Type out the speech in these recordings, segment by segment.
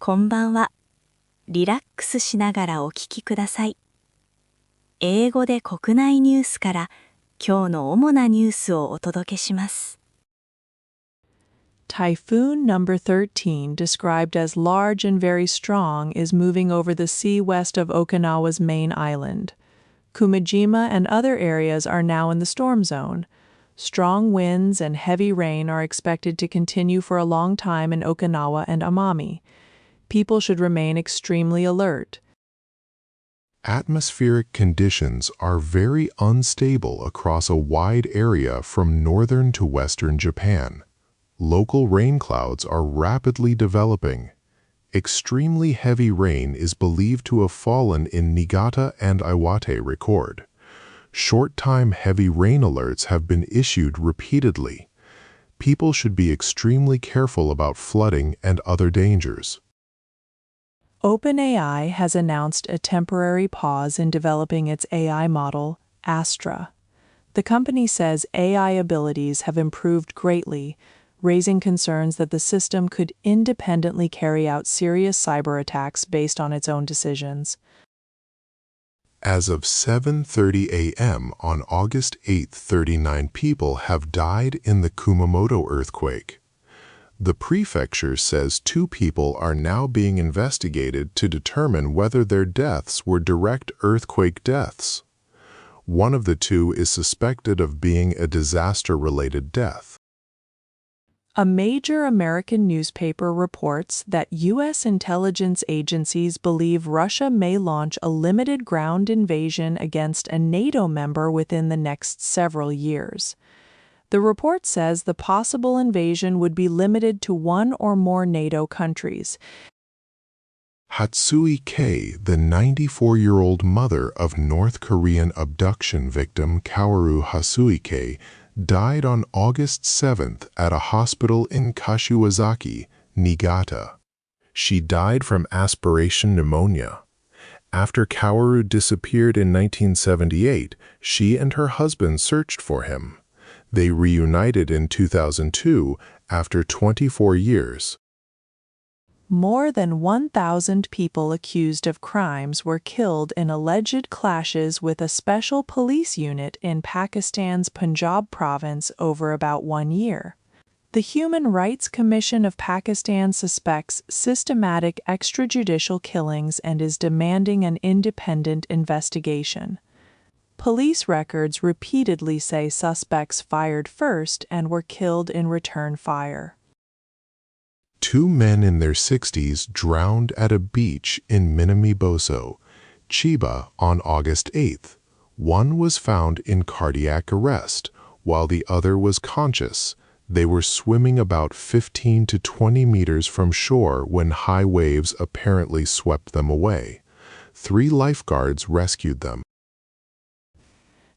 こんばんは。リラックスしながらお聞きください。英語で国内ニュースから今日の主なニュースをお届けします。Typhoon number 13, described as large and very strong, is moving over the sea west of Okinawa's main island. Kumijima and other areas are now in the storm zone. Strong winds and heavy rain are expected to continue for a long time in Okinawa and Amami. People should remain extremely alert. Atmospheric conditions are very unstable across a wide area from northern to western Japan. Local rain clouds are rapidly developing. Extremely heavy rain is believed to have fallen in Niigata and Iwate record. Short-time heavy rain alerts have been issued repeatedly. People should be extremely careful about flooding and other dangers. OpenAI has announced a temporary pause in developing its AI model, Astra. The company says AI abilities have improved greatly, raising concerns that the system could independently carry out serious cyber attacks based on its own decisions. As of 7:30 a.m. on August 8, 39 people have died in the Kumamoto earthquake. The prefecture says 2 people are now being investigated to determine whether their deaths were direct earthquake deaths. One of the 2 is suspected of being a disaster-related death. A major American newspaper reports that U.S. intelligence agencies believe Russia may launch a limited ground invasion against a NATO member within the next several years. The report says the possible invasion would be limited to 1 or more NATO countries. Hatsui Kei, the 94-year-old mother of North Korean abduction victim Kaoru Hasuike, died on August 7th at a hospital in Kashiwazaki, Niigata. She died from aspiration pneumonia. After Kaoru disappeared in 1978, she and her husband searched for him. They reunited in 2002 after 24 years. More than 1,000 people accused of crimes were killed in alleged clashes with a special police unit in Pakistan's Punjab province over about 1 year. The Human Rights Commission of Pakistan suspects systematic extrajudicial killings and is demanding an independent investigation. Police records repeatedly say suspects fired first and were killed in return fire. 2 men in their 60s drowned at a beach in Minami-Boso, Chiba on August 8th. One was found in cardiac arrest, while the other was conscious. They were swimming about 15 to 20 meters from shore when high waves apparently swept them away. 3 lifeguards rescued them.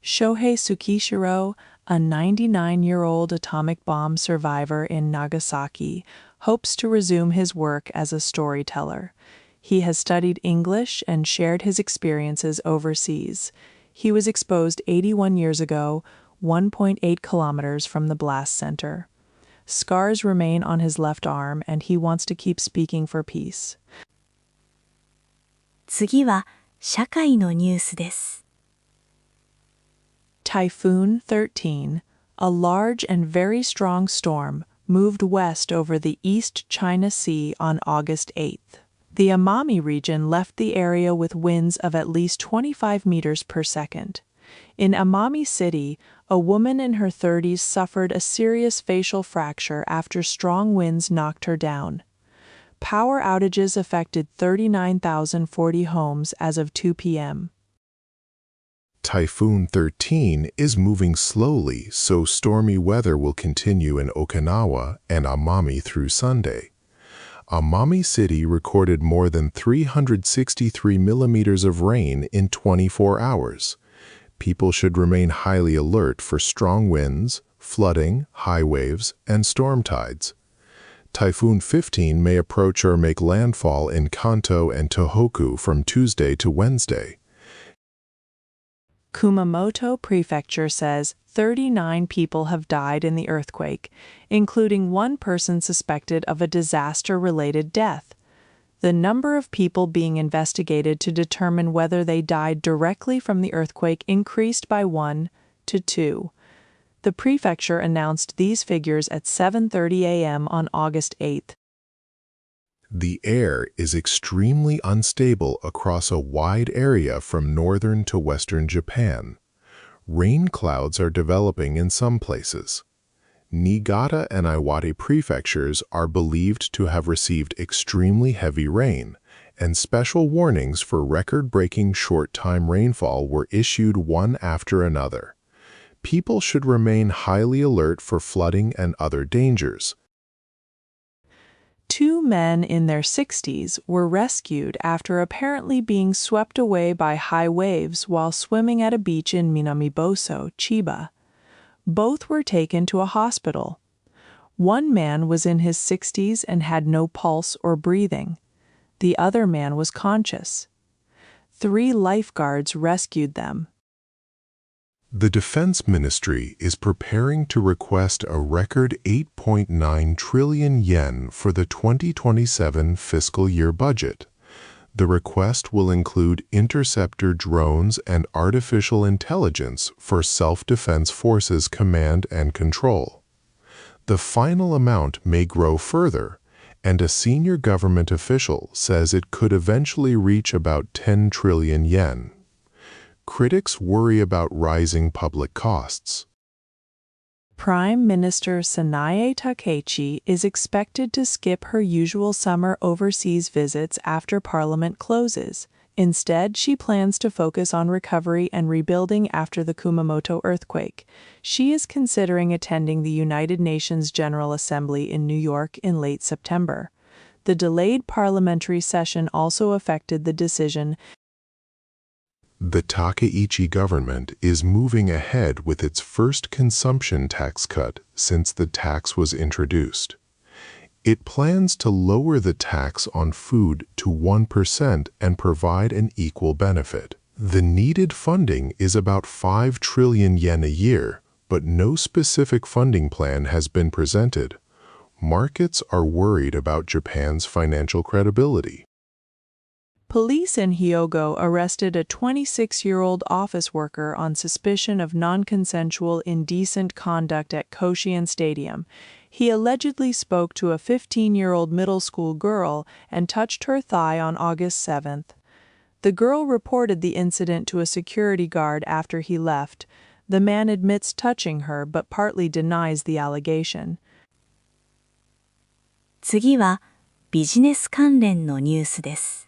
Shohei Tsukishiro, a 99-year-old atomic bomb survivor in Nagasaki, hopes to resume his work as a storyteller. He has studied English and shared his experiences overseas. He was exposed 81 years ago, 1.8 kilometers from the blast center. Scars remain on his left arm, and he wants to keep speaking for peace. 次は社会のニュースです。Typhoon 13, a large and very strong storm, moved west over the East China Sea on August 8th. The Amami region left the area with winds of at least 25 meters per second. In Amami City, a woman in her 30s suffered a serious facial fracture after strong winds knocked her down. Power outages affected 39,040 homes as of 2 p.m. Typhoon 13 is moving slowly, so stormy weather will continue in Okinawa and Amami through Sunday. Amami City recorded more than 363 millimeters of rain in 24 hours. People should remain highly alert for strong winds, flooding, high waves, and storm tides. Typhoon 15 may approach or make landfall in Kanto and Tohoku from Tuesday to Wednesday. Kumamoto Prefecture says 39 people have died in the earthquake, including 1 person suspected of a disaster-related death. the number of people being investigated to determine whether they died directly from the earthquake increased by 1 to 2. The prefecture announced these figures at 7:30 a.m. on August 8th. The air is extremely unstable across a wide area from northern to western Japan. Rain clouds are developing in some places. Niigata and Iwate prefectures are believed to have received extremely heavy rain, and special warnings for record-breaking short-time rainfall were issued one after another. People should remain highly alert for flooding and other dangers. 2 men in their 60s were rescued after apparently being swept away by high waves while swimming at a beach in Minamiboso, Chiba. Both were taken to a hospital. One man was in his 60s and had no pulse or breathing. The other man was conscious. 3 lifeguards rescued them. The Defense Ministry is preparing to request a record 8.9 trillion yen for the 2027 fiscal year budget. The request will include interceptor drones and artificial intelligence for Self-Defense Forces command and control. The final amount may grow further, and a senior government official says it could eventually reach about 10 trillion yen. Critics worry about rising public costs. Prime Minister Sanae Takaichi is expected to skip her usual summer overseas visits after Parliament closes. Instead, she plans to focus on recovery and rebuilding after the Kumamoto earthquake. She is considering attending the United Nations General Assembly in New York in late September. The delayed parliamentary session also affected the decision. The Takaichi government is moving ahead with its first consumption tax cut since the tax was introduced. It plans to lower the tax on food to 1% and provide an equal benefit. The needed funding is about 5 trillion yen a year, but no specific funding plan has been presented. Markets are worried about Japan's financial credibility. Police in Hyogo arrested a 26-year-old office worker on suspicion of non-consensual indecent conduct at Koshien Stadium. He allegedly spoke to a 15-year-old middle school girl and touched her thigh on August 7th. The girl reported the incident to a security guard after he left. The man admits touching her but partly denies the allegation. 次はビジネス関連のニュースです。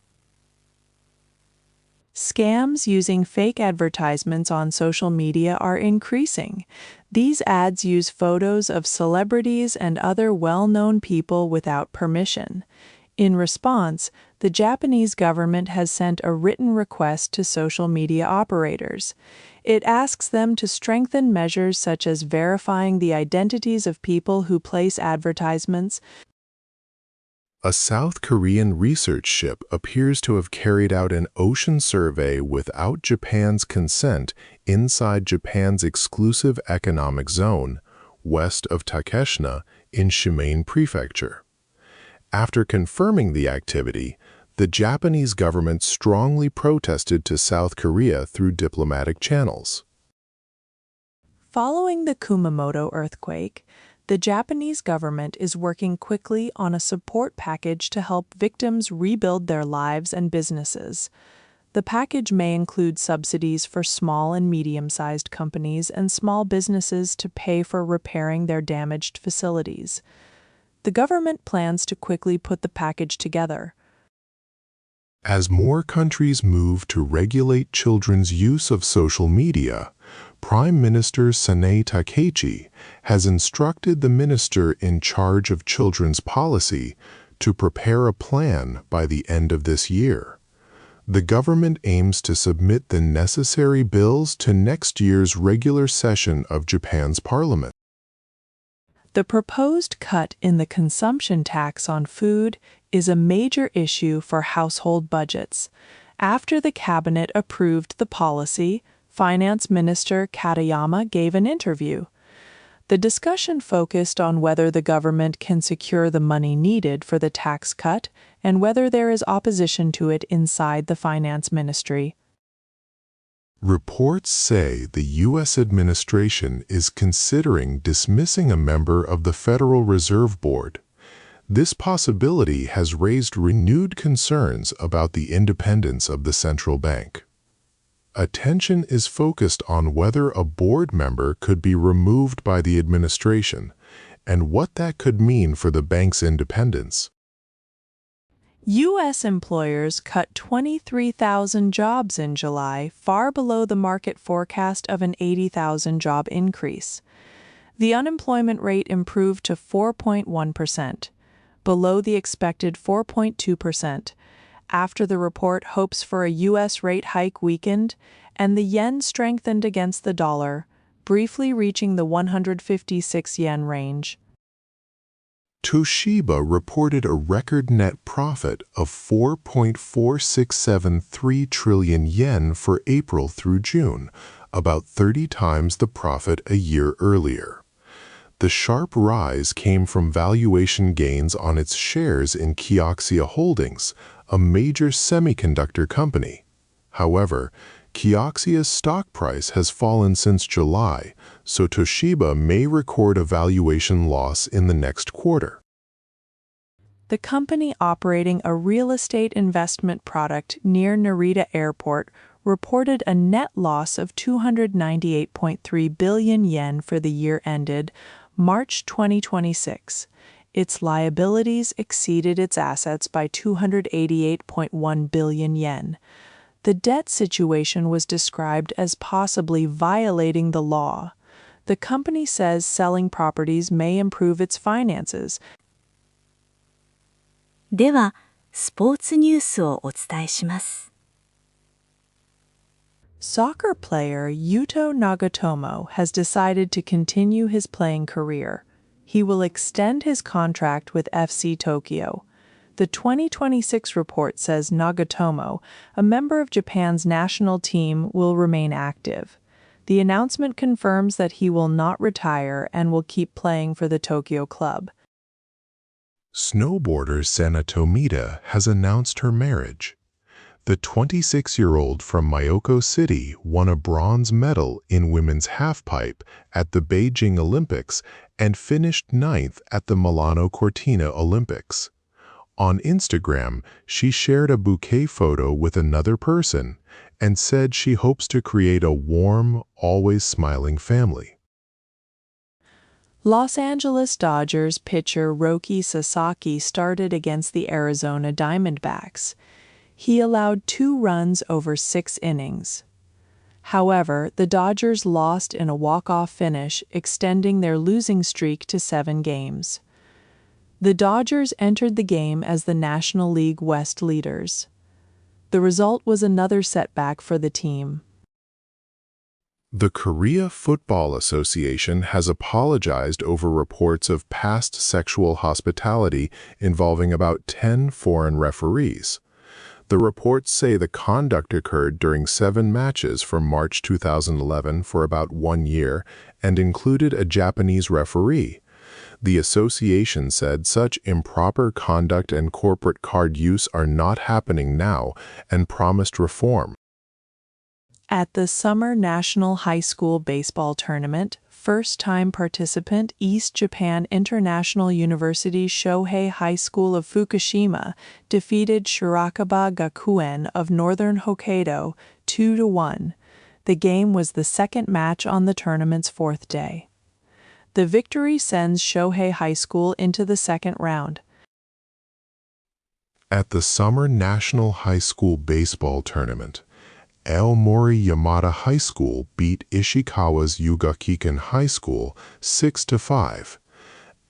Scams using fake advertisements on social media are increasing. These ads use photos of celebrities and other well-known people without permission. In response, the Japanese government has sent a written request to social media operators. It asks them to strengthen measures such as verifying the identities of people who place advertisements. A South Korean research ship appears to have carried out an ocean survey without Japan's consent inside Japan's exclusive economic zone, west of Takeshina in Shimane Prefecture. After confirming the activity, the Japanese government strongly protested to South Korea through diplomatic channels. Following the Kumamoto earthquake, the Japanese government is working quickly on a support package to help victims rebuild their lives and businesses. The package may include subsidies for small and medium-sized companies and small businesses to pay for repairing their damaged facilities. The government plans to quickly put the package together. As more countries move to regulate children's use of social media, Prime Minister Sanae Takaichi has instructed the minister in charge of children's policy to prepare a plan by the end of this year. The government aims to submit the necessary bills to next year's regular session of Japan's parliament. The proposed cut in the consumption tax on food is a major issue for household budgets. After the cabinet approved the policy, Finance Minister Katayama gave an interview. The discussion focused on whether the government can secure the money needed for the tax cut and whether there is opposition to it inside the finance ministry. Reports say the U.S. administration is considering dismissing a member of the Federal Reserve Board. This possibility has raised renewed concerns about the independence of the central bank. Attention is focused on whether a board member could be removed by the administration and what that could mean for the bank's independence. U.S. employers cut 23,000 jobs in July, far below the market forecast of an 80,000 job increase. The unemployment rate improved to 4.1%, below the expected 4.2%, after the report hopes for a U.S. rate hike weakened and the yen strengthened against the dollar, briefly reaching the 156 yen range. Toshiba reported a record net profit of 4.4673 trillion yen for April through June, about 30 times the profit a year earlier. The sharp rise came from valuation gains on its shares in Kioxia Holdings, a major semiconductor company. However, Kioxia's stock price has fallen since July, so Toshiba may record a valuation loss in the next quarter. The company operating a real estate investment product near Narita Airport reported a net loss of 298.3 billion yen for the year ended March 2026. Its liabilities exceeded its assets by 288.1 billion yen. The debt situation was described as possibly violating the law. The company says selling properties may improve its finances. では、スポーツニュースをお伝えします。Soccer player Yuto Nagatomo has decided to continue his playing career. He will extend his contract with FC Tokyo. The 2026 report says Nagatomo, a member of Japan's national team, will remain active. The announcement confirms that he will not retire and will keep playing for the Tokyo club. Snowboarder Sana Tomita has announced her marriage. The 26-year-old from Myoko City won a bronze medal in women's halfpipe at the Beijing Olympics and finished 9th at the Milano Cortina Olympics. On Instagram, she shared a bouquet photo with another person and said she hopes to create a warm, always smiling family. Los Angeles Dodgers pitcher Roki Sasaki started against the Arizona Diamondbacks. He allowed 2 runs over 6 innings. However, the Dodgers lost in a walk-off finish, extending their losing streak to 7 games. The Dodgers entered the game as the National League West leaders. The result was another setback for the team. The Korea Football Association has apologized over reports of past sexual hospitality involving about 10 foreign referees. The reports say the conduct occurred during 7 matches from March 2011 for about 1 year and included a Japanese referee. The association said such improper conduct and corporate card use are not happening now and promised reform. At the Summer National High School Baseball Tournament, first-time participant East Japan International University Shohei High School of Fukushima defeated Shirakaba Gakuen of Northern Hokkaido 2-1. The game was the second match on the tournament's 4th day. The victory sends Shohei High School into the second round. At the Summer National High School Baseball Tournament, Aomori Yamada High School beat Ishikawa's Yugakikan High School 6-5.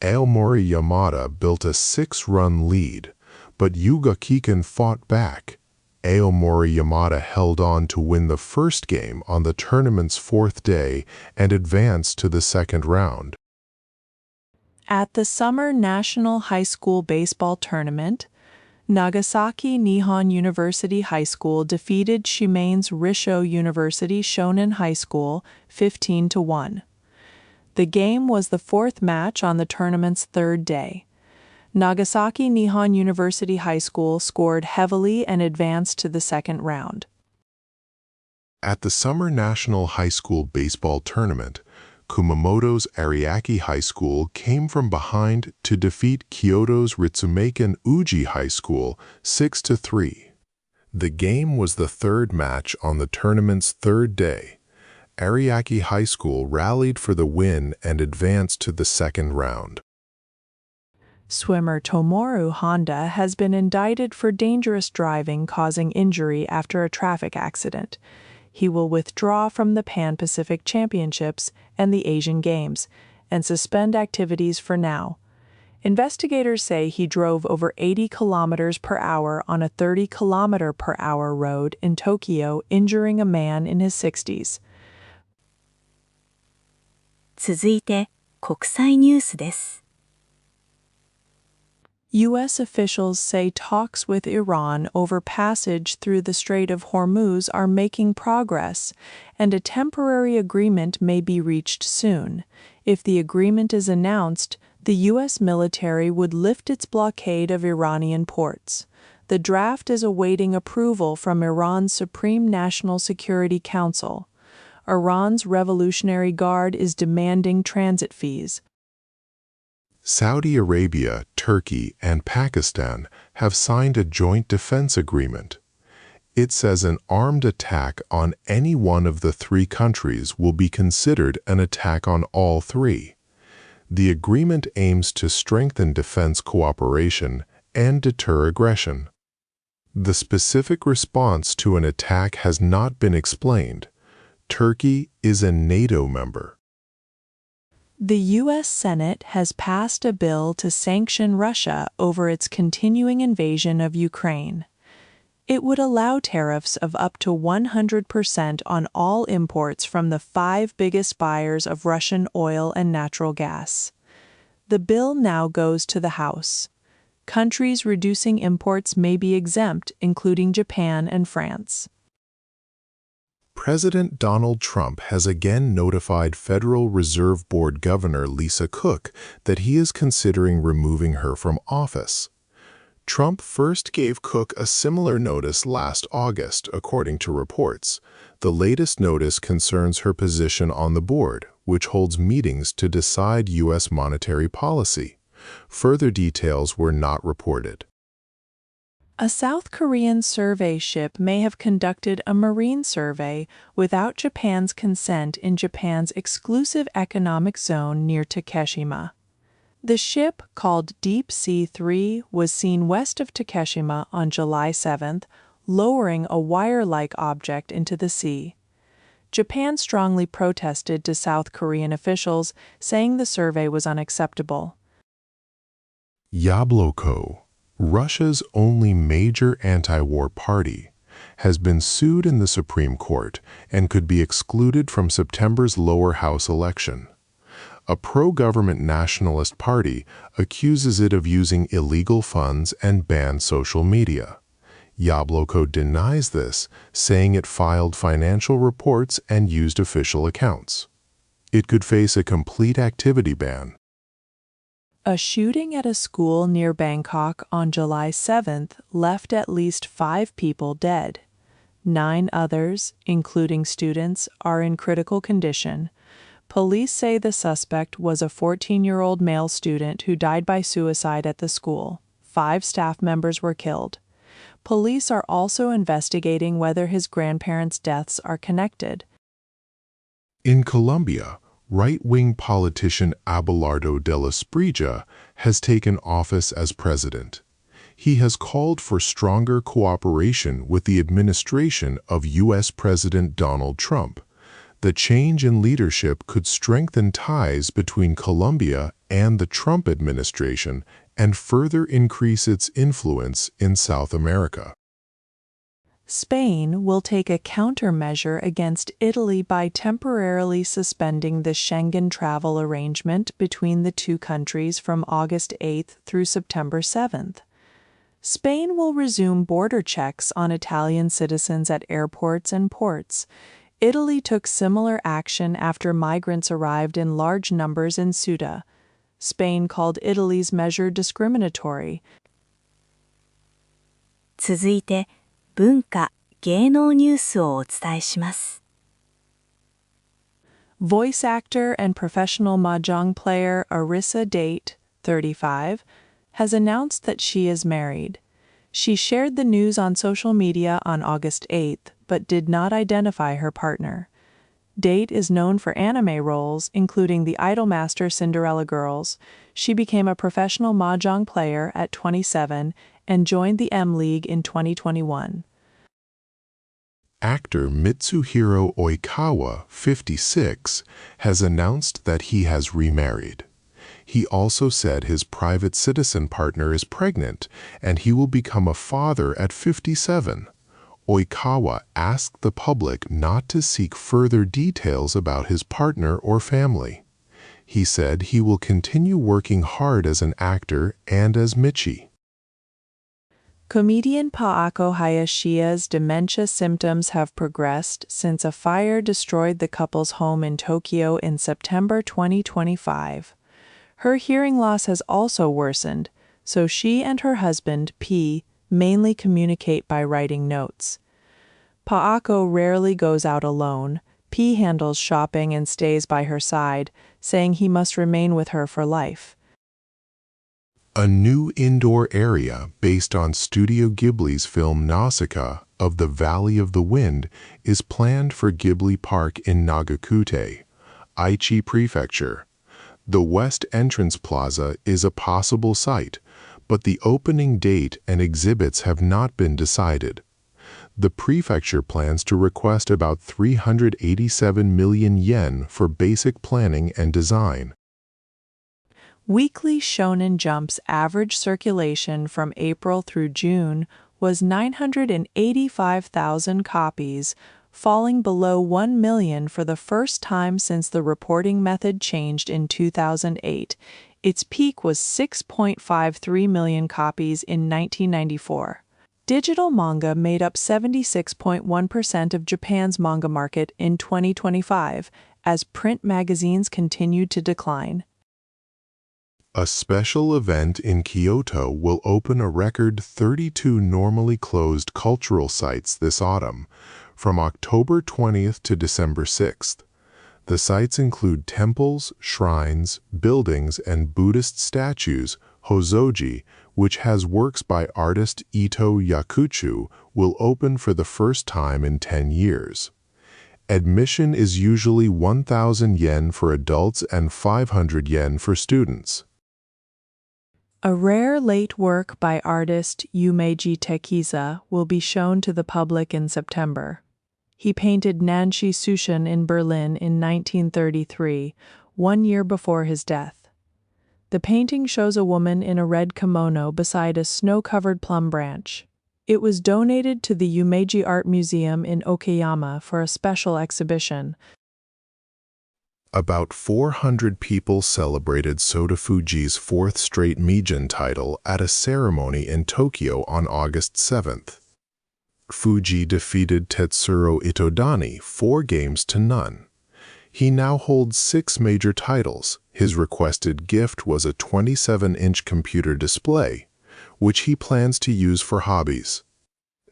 Aomori Yamada built a 6-run lead, but Yugakikan fought back. Aomori Yamada held on to win the first game on the tournament's 4th day and advanced to the second round. At the Summer National High School Baseball Tournament, Nagasaki Nihon University High School defeated Shimane's Risho University Shonan High School 15-1. The game was the fourth match on the tournament's third day. Nagasaki Nihon University High School scored heavily and advanced to the second round. At the Summer National High School Baseball Tournament, Kumamoto's Ariake High School came from behind to defeat Kyoto's Ritsumeikan Uji High School 6-3. The game was the third match on the tournament's third day. Ariake High School rallied for the win and advanced to the second round. Swimmer Tomoru Honda has been indicted for dangerous driving causing injury after a traffic accident. He will withdraw from the Pan-Pacific Championships and the Asian Games and suspend activities for now. Investigators say he drove over 80 kilometers per hour on a 30 kilometer per hour road in Tokyo, injuring a man in his 60s. 続いて、国際ニュースです。U.S. officials say talks with Iran over passage through the Strait of Hormuz are making progress, and a temporary agreement may be reached soon. If the agreement is announced, the U.S. military would lift its blockade of Iranian ports. The draft is awaiting approval from Iran's Supreme National Security Council. Iran's Revolutionary Guard is demanding transit fees. Saudi Arabia, Turkey, and Pakistan have signed a joint defense agreement. It says an armed attack on any one of the three countries will be considered an attack on all three. The agreement aims to strengthen defense cooperation and deter aggression. The specific response to an attack has not been explained. Turkey is a NATO member. The U.S. Senate has passed a bill to sanction Russia over its continuing invasion of Ukraine. It would allow tariffs of up to 100% on all imports from the 5 biggest buyers of Russian oil and natural gas. The bill now goes to the House. Countries reducing imports may be exempt, including Japan and France. President Donald Trump has again notified Federal Reserve Board Governor Lisa Cook that he is considering removing her from office. Trump first gave Cook a similar notice last August, according to reports. The latest notice concerns her position on the board, which holds meetings to decide U.S. monetary policy. Further details were not reported. A South Korean survey ship may have conducted a marine survey without Japan's consent in Japan's exclusive economic zone near Takeshima. The ship, called Deep Sea 3, was seen west of Takeshima on July 7th, lowering a wire-like object into the sea. Japan strongly protested to South Korean officials, saying the survey was unacceptable. Yabloko, Russia's only major anti-war party, has been sued in the Supreme Court and could be excluded from September's lower house election. A pro-government nationalist party accuses it of using illegal funds and banned social media. Yabloko denies this, saying it filed financial reports and used official accounts. It could face a complete activity ban. A shooting at a school near Bangkok on July 7th left at least 5 people dead. 9 others, including students, are in critical condition. Police say the suspect was a 14-year-old male student who died by suicide at the school. 5 staff members were killed. Police are also investigating whether his grandparents' deaths are connected. In Colombia, right-wing politician Abelardo de la Espriella has taken office as president. He has called for stronger cooperation with the administration of U.S. President Donald Trump. The change in leadership could strengthen ties between Colombia and the Trump administration and further increase its influence in South America. Spain will take a countermeasure against Italy by temporarily suspending the Schengen travel arrangement between the two countries from August 8th through September 7th. Spain will resume border checks on Italian citizens at airports and ports. Italy took similar action after migrants arrived in large numbers in Ceuta. Spain called Italy's measure discriminatory. 続いて、文化・芸能ニュースをお伝えします。Voice actor and professional mahjong player Arissa Date, 35, has announced that she is married. She shared the news on social media on August 8th, but did not identify her partner. Date is known for anime roles, including the Idolmaster Cinderella Girls. She became a professional mahjong player at 27 and joined the M League in 2021. Actor Mitsuhiro Oikawa, 56, has announced that he has remarried. He also said his private citizen partner is pregnant and he will become a father at 57. Oikawa asked the public not to seek further details about his partner or family. He said he will continue working hard as an actor and as Michi. Comedian Paako Hayashi's dementia symptoms have progressed since a fire destroyed the couple's home in Tokyo in September 2025. Her hearing loss has also worsened, so she and her husband, P, mainly communicate by writing notes. Paako rarely goes out alone. P handles shopping and stays by her side, saying he must remain with her for life. A new indoor area based on Studio Ghibli's film Nausicaa of the Valley of the Wind is planned for Ghibli Park in Nagakute, Aichi Prefecture. The West Entrance Plaza is a possible site, but the opening date and exhibits have not been decided. The prefecture plans to request about 387 million yen for basic planning and design. Weekly Shonen Jump's average circulation from April through June was 985,000 copies, falling below 1 million for the first time since the reporting method changed in 2008. Its peak was 6.53 million copies in 1994. Digital manga made up 76.1% of Japan's manga market in 2025, as print magazines continued to decline. A special event in Kyoto will open a record 32 normally closed cultural sites this autumn, from October 20th to December 6th. The sites include temples, shrines, buildings, and Buddhist statues. Hozoji, which has works by artist Ito Yakuchu, will open for the first time in 10 years. Admission is usually 1,000 yen for adults and 500 yen for students. A rare late work by artist Yumeji Tekiza will be shown to the public in September. He painted Nanshi Sushin in Berlin in 1933, 1 year before his death. The painting shows a woman in a red kimono beside a snow-covered plum branch. It was donated to the Yumeji Art Museum in Okayama for a special exhibition. About 400 people celebrated Sota Fuji's fourth straight Mijin title at a ceremony in Tokyo on August 7th. Fuji defeated Tetsuro Itodani 4-0. He now holds 6 major titles. His requested gift was a 27-inch computer display, which he plans to use for hobbies.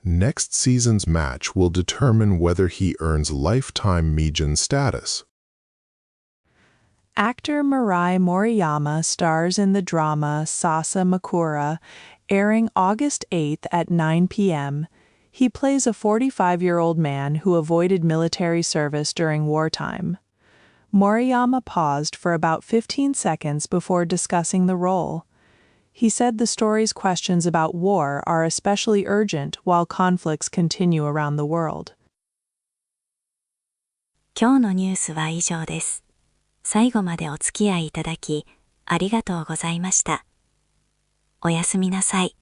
Next season's match will determine whether he earns lifetime Mijin status. Actor Mirai Moriyama stars in the drama Sasa Makura, airing August 8th at 9 p.m. He plays a 45-year-old man who avoided military service during wartime. Moriyama paused for about 15 seconds before discussing the role. He said the story's questions about war are especially urgent while conflicts continue around the world. 今日のニュースは以上です。最後までお付き合いいただき、ありがとうございました。おやすみなさい。